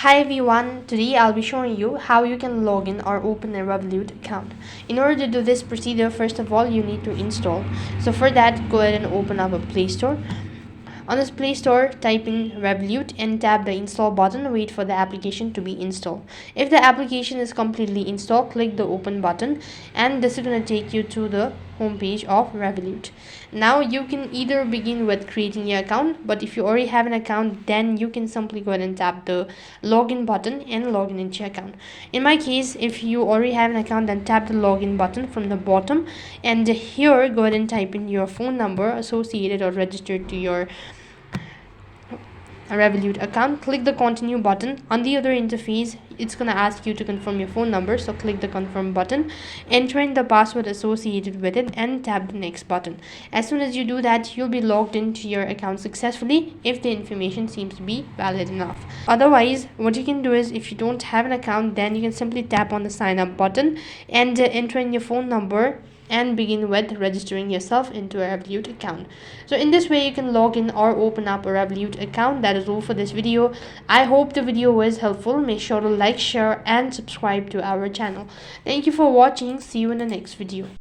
Hi everyone, today I'll be showing you how you can log in or open a Revolut account. In order to do this procedure, first of all you need to install. So for that, go ahead and open up a Play Store. On this Play Store, type in Revolut and tap the install button. Wait for the application to be installed. If the application is completely installed, click the open button and this is going to take you to the home page of Revolut. Now you can either begin with creating your account, but if you already have an account, then you can simply go ahead and tap the login button and log in into your account. In my case, if you already have an account, then tap the login button from the bottom and here go ahead and type in your phone number associated or registered to your a Revolut account. Click the continue button. On the other interface, it's going to ask you to confirm your phone number, so click the confirm button, enter in the password associated with it and tap the next button. As soon as you do that, you'll be logged into your account successfully if the information seems to be valid enough. Otherwise, what you can do is, if you don't have an account, then you can simply tap on the sign up button and enter in your phone number and begin with registering yourself into a Revolut account. So in this way you can log in or open up a Revolut account. That is all for this video. I hope the video was helpful. Make sure to like, share and subscribe to our channel. Thank you for watching. See you in the next video.